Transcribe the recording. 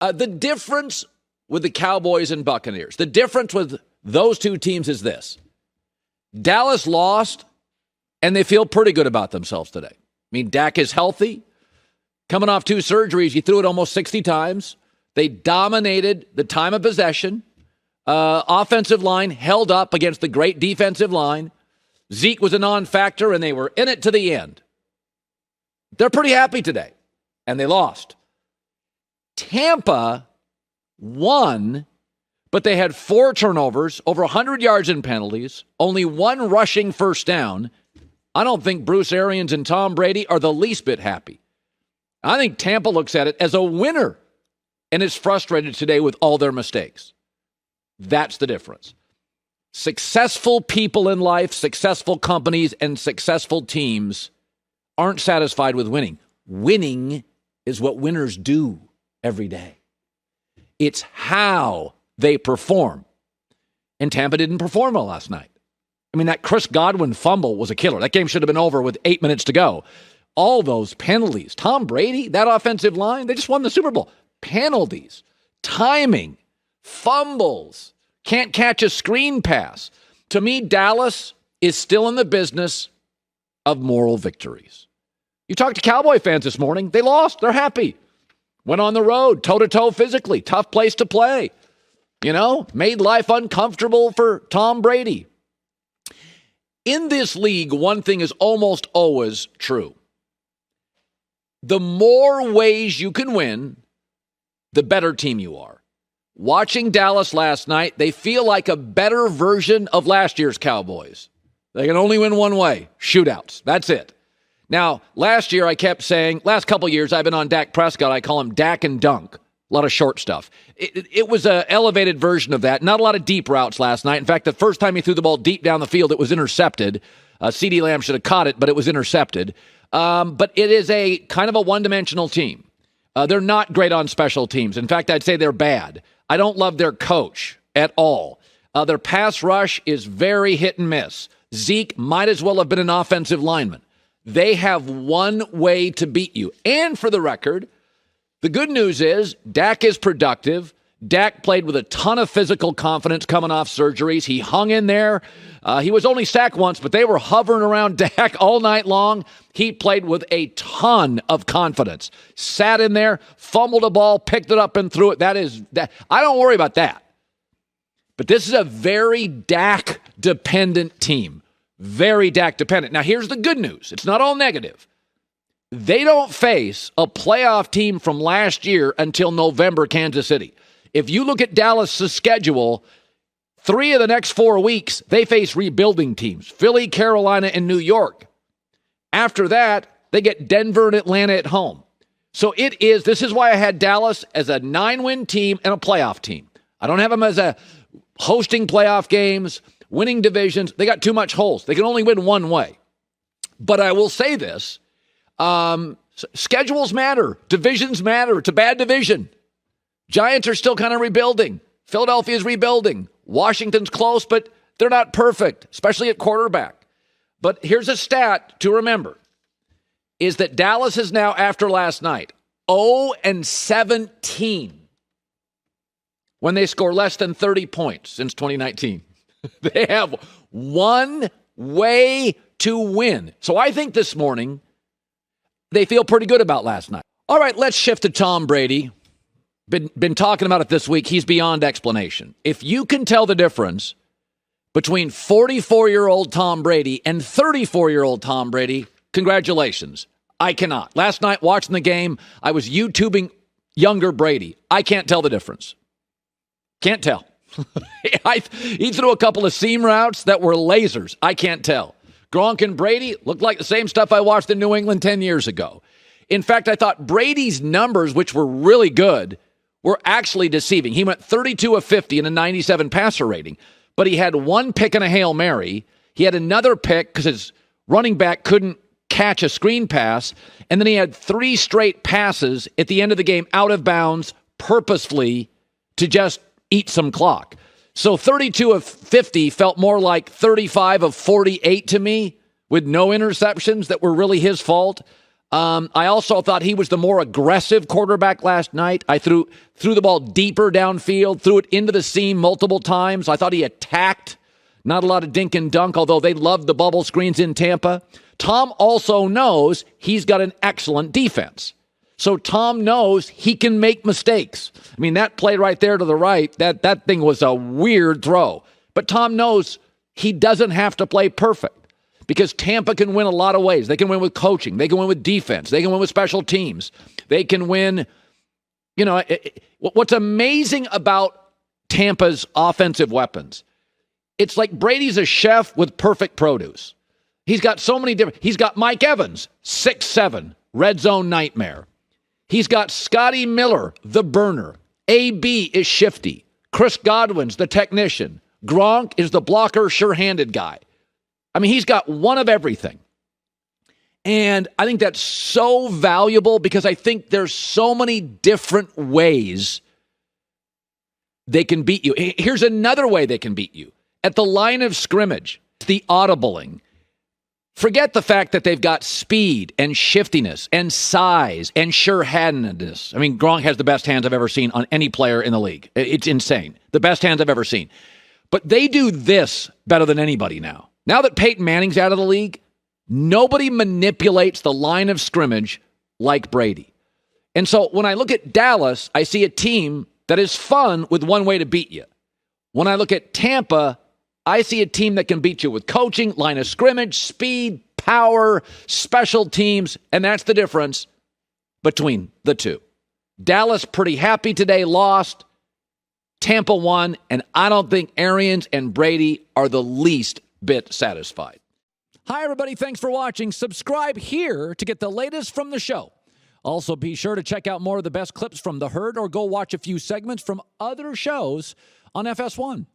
The difference with the Cowboys and Buccaneers, the difference with those two teams is this. Dallas lost, and they feel pretty good about themselves today. I mean, Dak is healthy. Coming off 2 surgeries, he threw it almost 60 times. They dominated the time of possession. Offensive line held up against the great defensive line. Zeke was a non-factor, and they were in it to the end. They're pretty happy today, and they lost. Tampa won, but they had 4 turnovers, over 100 yards in penalties, only 1 rushing first down. I don't think Bruce Arians and Tom Brady are the least bit happy. I think Tampa looks at it as a winner and is frustrated today with all their mistakes. That's the difference. Successful people in life, successful companies, and successful teams aren't satisfied with winning. Winning is what winners do every day. It's how they perform. And Tampa didn't perform well last night. I mean, that Chris Godwin fumble was a killer. That game should have been over with 8 minutes to go. All those penalties. Tom Brady, that offensive line, they just won the Super Bowl. Penalties, timing, fumbles, can't catch a screen pass. To me, Dallas is still in the business of moral victories. You talked to Cowboy fans this morning. They lost. They're happy. Went on the road, toe-to-toe physically. Tough place to play. You know, made life uncomfortable for Tom Brady. In this league, one thing is almost always true. The more ways you can win, the better team you are. Watching Dallas last night, they feel like a better version of last year's Cowboys. They can only win one way, shootouts. That's it. Now, last year I kept saying, last couple years I've been on Dak Prescott, I call him Dak and Dunk. A lot of short stuff. It was an elevated version of that. Not a lot of deep routes last night. In fact, the first time he threw the ball deep down the field, it was intercepted. CeeDee Lamb should have caught it, but it was intercepted. But it is a kind of a one-dimensional team. They're not great on special teams. In fact, I'd say they're bad. I don't love their coach at all. Their pass rush is very hit and miss. Zeke might as well have been an offensive lineman. They have one way to beat you. And for the record, the good news is Dak is productive. Dak played with a ton of physical confidence coming off surgeries. He hung in there. He was only sacked once, but they were hovering around Dak all night long. He played with a ton of confidence. Sat in there, fumbled a ball, picked it up and threw it. That. I don't worry about that. But this is a very Dak-dependent team. Very Dak-dependent. Now, here's the good news. It's not all negative. They don't face a playoff team from last year until November, Kansas City. If you look at Dallas' schedule, 3 of the next 4 weeks, they face rebuilding teams, Philly, Carolina, and New York. After that, they get Denver and Atlanta at home. So this is why I had Dallas as a 9-win team and a playoff team. I don't have them as a hosting playoff games, winning divisions. They got too much holes. They can only win one way. But I will say this. Schedules matter. Divisions matter. It's a bad division. Giants are still kind of rebuilding. Philadelphia's rebuilding. Washington's close, but they're not perfect, especially at quarterback. But here's a stat to remember, is that Dallas is now, after last night, 0-17 when they score less than 30 points since 2019. They have one way to win. So I think this morning, they feel pretty good about last night. All right, let's shift to Tom Brady. Been talking about it this week. He's beyond explanation. If you can tell the difference between 44-year-old Tom Brady and 34-year-old Tom Brady, congratulations. I cannot. Last night, watching the game, I was YouTubing younger Brady. I can't tell the difference. Can't tell. He threw a couple of seam routes that were lasers. I can't tell. Gronk and Brady looked like the same stuff I watched in New England 10 years ago. In fact, I thought Brady's numbers, which were really good, were actually deceiving. He went 32 of 50 in a 97 passer rating, but he had 1 pick and a Hail Mary. He had another pick because his running back couldn't catch a screen pass, and then he had 3 straight passes at the end of the game out of bounds purposefully to just eat some clock. So 32 of 50 felt more like 35 of 48 to me with no interceptions that were really his fault. I also thought he was the more aggressive quarterback last night. I threw the ball deeper downfield, threw it into the seam multiple times. I thought he attacked. Not a lot of dink and dunk, although they love the bubble screens in Tampa. Tom also knows he's got an excellent defense. So Tom knows he can make mistakes. I mean, that play right there to the right, that thing was a weird throw. But Tom knows he doesn't have to play perfect because Tampa can win a lot of ways. They can win with coaching. They can win with defense. They can win with special teams. They can win. What's amazing about Tampa's offensive weapons, it's like Brady's a chef with perfect produce. He's got so many different. He's got Mike Evans, 6'7", red zone nightmare. He's got Scotty Miller, the burner. AB is shifty. Chris Godwin's the technician. Gronk is the blocker, sure-handed guy. I mean, he's got one of everything. And I think that's so valuable because I think there's so many different ways they can beat you. Here's another way they can beat you. At the line of scrimmage, the audibling. Forget the fact that they've got speed and shiftiness and size and sure-handedness. I mean, Gronk has the best hands I've ever seen on any player in the league. It's insane. The best hands I've ever seen. But they do this better than anybody now. Now that Peyton Manning's out of the league, nobody manipulates the line of scrimmage like Brady. And so when I look at Dallas, I see a team that is fun with one way to beat you. When I look at Tampa, I see a team that can beat you with coaching, line of scrimmage, speed, power, special teams, and that's the difference between the two. Dallas pretty happy today, lost. Tampa won, and I don't think Arians and Brady are the least bit satisfied. Hi, everybody. Thanks for watching. Subscribe here to get the latest from the show. Also, be sure to check out more of the best clips from The Herd or go watch a few segments from other shows on FS1.